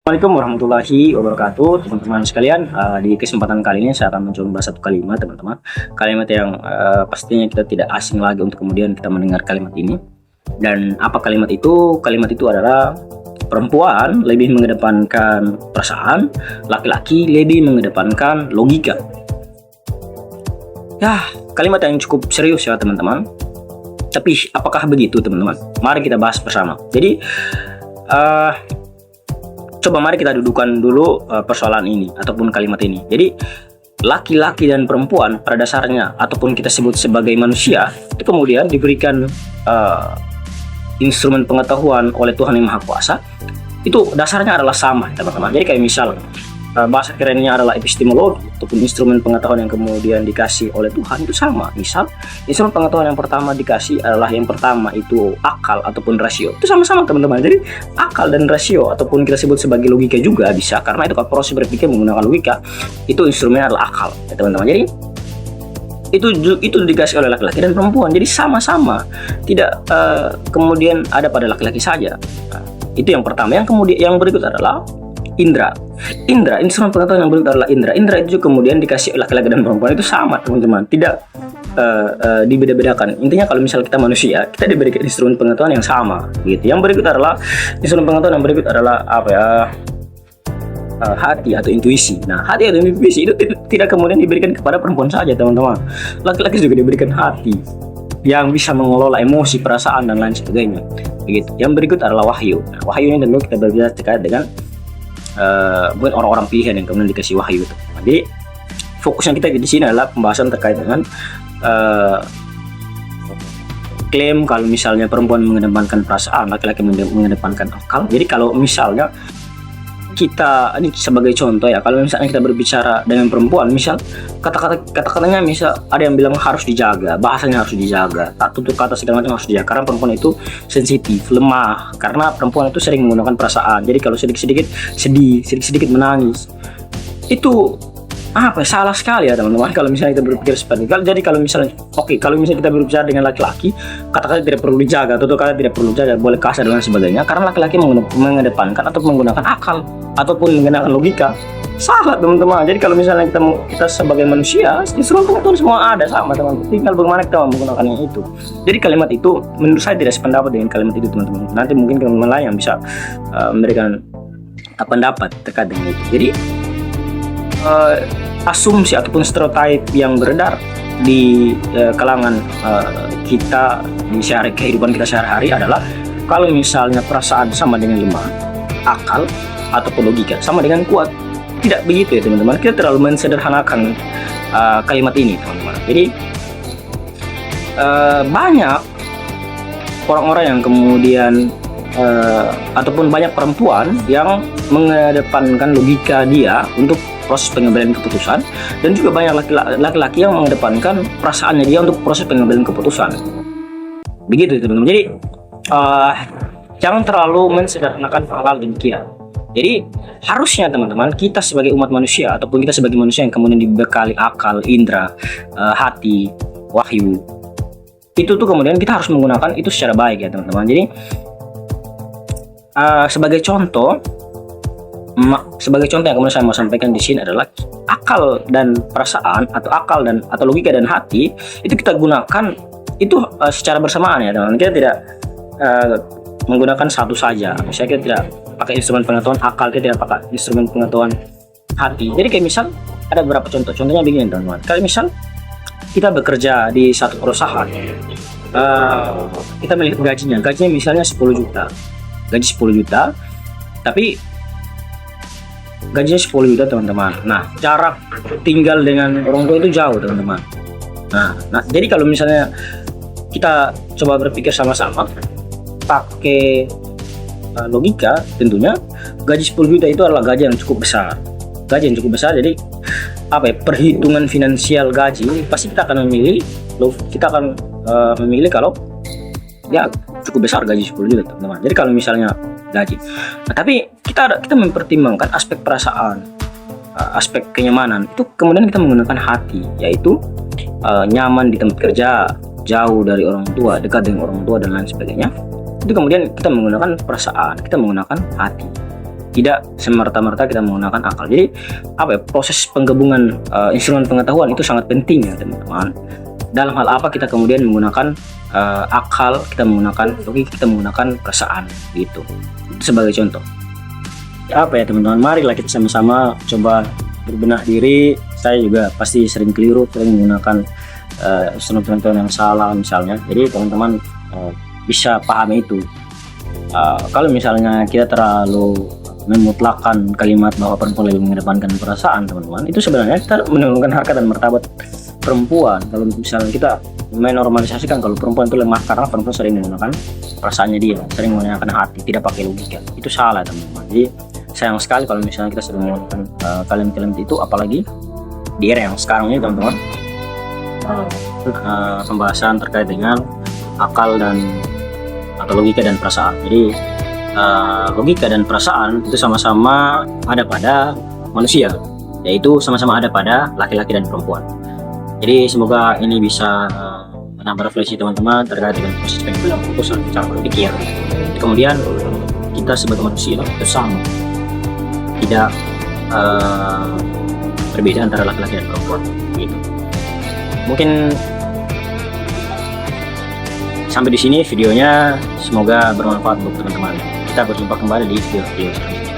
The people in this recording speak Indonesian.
Assalamualaikum warahmatullahi wabarakatuh, teman-teman sekalian. Di kesempatan kali ini saya akan mencoba satu kalimat, teman-teman. Kalimat yang pastinya kita tidak asing lagi untuk kemudian kita mendengar kalimat ini. Dan apa kalimat itu? Kalimat itu adalah perempuan lebih mengedepankan perasaan, laki-laki lebih mengedepankan logika. Ya, kalimat yang cukup serius ya, teman-teman. Tapi apakah begitu, teman-teman? Mari kita bahas bersama. Jadi, coba mari kita dudukan dulu persoalan ini ataupun kalimat ini. Jadi laki-laki dan perempuan pada dasarnya ataupun kita sebut sebagai manusia itu kemudian diberikan instrumen pengetahuan oleh Tuhan Yang Maha Kuasa. Itu dasarnya adalah sama, teman-teman. Jadi kayak misal bahasa kerennya adalah epistemologi ataupun instrumen pengetahuan yang kemudian dikasih oleh Tuhan itu sama. Misal instrumen pengetahuan yang pertama dikasih adalah yang pertama itu akal ataupun rasio. Itu sama-sama, teman-teman. Jadi akal dan rasio ataupun kita sebut sebagai logika juga bisa, karena itu kalau proses berpikir menggunakan logika itu instrumennya adalah akal ya, teman-teman. Jadi itu dikasih oleh laki-laki dan perempuan. Jadi sama-sama, tidak kemudian ada pada laki-laki saja. Nah, itu yang pertama. Yang kemudian yang berikut adalah indra, instrumen pengetahuan yang berikut adalah indra itu kemudian dikasih laki-laki dan perempuan itu sama, teman-teman, tidak dibeda-bedakan. Intinya kalau misal kita manusia, kita diberikan instrumen pengetahuan yang sama gitu. Yang berikut adalah instrumen pengetahuan yang berikut adalah apa ya, hati atau intuisi. Nah, hati atau intuisi itu tidak kemudian diberikan kepada perempuan saja, teman-teman. Laki-laki juga diberikan hati yang bisa mengelola emosi, perasaan dan lain sebagainya begitu. Yang berikut adalah wahyu. Nah, wahyu ini tentu kita berbicara terkait dengan buat orang-orang pilihan yang kemudian dikasih wahyu itu. Jadi fokusnya kita di sini adalah pembahasan terkait dengan klaim kalau misalnya perempuan mengedepankan perasaan, laki-laki mengedepankan akal. Jadi kalau misalnya kita, ini sebagai contoh ya, kalau misalnya kita berbicara dengan perempuan, misal kata-katanya misal ada yang bilang harus dijaga, bahasanya harus dijaga, tutur kata segala macam harus dijaga, karena perempuan itu sensitif, lemah, karena perempuan itu sering menggunakan perasaan. Jadi kalau sedikit-sedikit sedih, sedikit-sedikit menangis, itu apa salah sekali ya, teman-teman, kalau misalnya kita berpikir seperti itu. Jadi kalau misalnya kalau misalnya kita berbicara dengan laki-laki, kata-kata tidak perlu dijaga, tutur kata tidak perlu dijaga, boleh kasar dan sebagainya, karena laki-laki mengedepankan atau menggunakan akal ataupun menggunakan logika. Salah, teman-teman. Jadi kalau misalnya kita sebagai manusia, instrumen pengetahuan semua ada sama, teman-teman, tinggal bagaimana kita menggunakannya itu. Jadi kalimat itu menurut saya tidak sependapat dengan kalimat itu, teman-teman. Nanti mungkin teman-teman lain yang bisa memberikan pendapat terkait dengan itu. Jadi asumsi ataupun stereotip yang beredar di kalangan kita di kehidupan kita sehari-hari adalah kalau misalnya perasaan sama dengan lemah, akal ataupun logika sama dengan kuat. Tidak begitu ya, teman-teman. Kita terlalu mensederhanakan kalimat ini, teman-teman. Jadi banyak orang-orang yang kemudian ataupun banyak perempuan yang mengedepankan logika dia untuk proses pengambilan keputusan, dan juga banyak laki-laki yang mengedepankan perasaannya dia untuk proses pengambilan keputusan. Begitu, teman-teman. Jadi jangan terlalu mensederhanakan hal-hal demikian. Jadi harusnya, teman-teman, kita sebagai umat manusia ataupun kita sebagai manusia yang kemudian dibekali akal, indra, hati, wahyu, itu tuh kemudian kita harus menggunakan itu secara baik ya, teman-teman. Jadi sebagai contoh yang kemudian saya mau sampaikan di sini adalah akal dan perasaan atau logika dan hati itu kita gunakan itu secara bersamaan ya, teman-teman. Kita tidak menggunakan satu saja. Misalnya kita tidak pakai instrumen pengetahuan akal, kita tidak pakai instrumen pengetahuan hati. Jadi kayak misal ada beberapa contohnya begini, teman-teman. Kalau misal kita bekerja di satu perusahaan, kita melihat gajinya misalnya 10 juta, gaji 10 juta, tapi gajinya 10 juta, teman-teman. Nah, jarak tinggal dengan orang tua itu jauh, teman-teman. Nah, jadi kalau misalnya kita coba berpikir sama-sama pakai logika, tentunya gaji 10 juta itu adalah gaji yang cukup besar. Jadi perhitungan finansial gaji pasti kita akan memilih kalau ya cukup besar gaji 10 juta, teman-teman. Jadi kalau misalnya gaji, nah, tapi kita mempertimbangkan aspek perasaan, aspek kenyamanan, itu kemudian kita menggunakan hati, yaitu nyaman di tempat kerja, jauh dari orang tua, dekat dengan orang tua dan lain sebagainya. Itu kemudian kita menggunakan perasaan, kita menggunakan hati. tidak semerta-merta kita menggunakan akal. Jadi apa ya, proses penggabungan instrumen pengetahuan itu sangat penting ya teman-teman. Dalam hal apa kita kemudian menggunakan akal, kita menggunakan logika, kita menggunakan perasaan gitu. Itu sebagai contoh. Apa ya teman-teman, marilah kita sama-sama coba berbenah diri. Saya juga pasti sering keliru, sering menggunakan instrumen yang salah misalnya. Jadi teman-teman bisa pahami itu. Kalau misalnya kita terlalu memutlakkan kalimat bahwa perempuan lebih mengedepankan perasaan, teman-teman, itu sebenarnya kita menurunkan harkat dan martabat perempuan. Kalau misalnya kita menormalisasikan kalau perempuan itu lemah karena perempuan sering menggunakan perasaannya dia, sering menggunakan hati, tidak pakai logika, itu salah teman-teman. Jadi sayang sekali kalau misalnya kita sering menggunakan kalimat-kalimat itu, apalagi di era yang sekarang ini teman-teman. Pembahasan terkait dengan akal dan atau logika dan perasaan. Jadi logika dan perasaan itu sama-sama ada pada manusia, yaitu sama-sama ada pada laki-laki dan perempuan. Jadi semoga ini bisa menambah refleksi teman-teman terkait dengan proses pengambilan keputusan cara berpikir. Kemudian kita sebagai manusia itu sama, tidak berbeda antara laki-laki dan perempuan gitu. Mungkin sampai di sini videonya, semoga bermanfaat untuk teman-teman. Kita berjumpa kembali di video selanjutnya.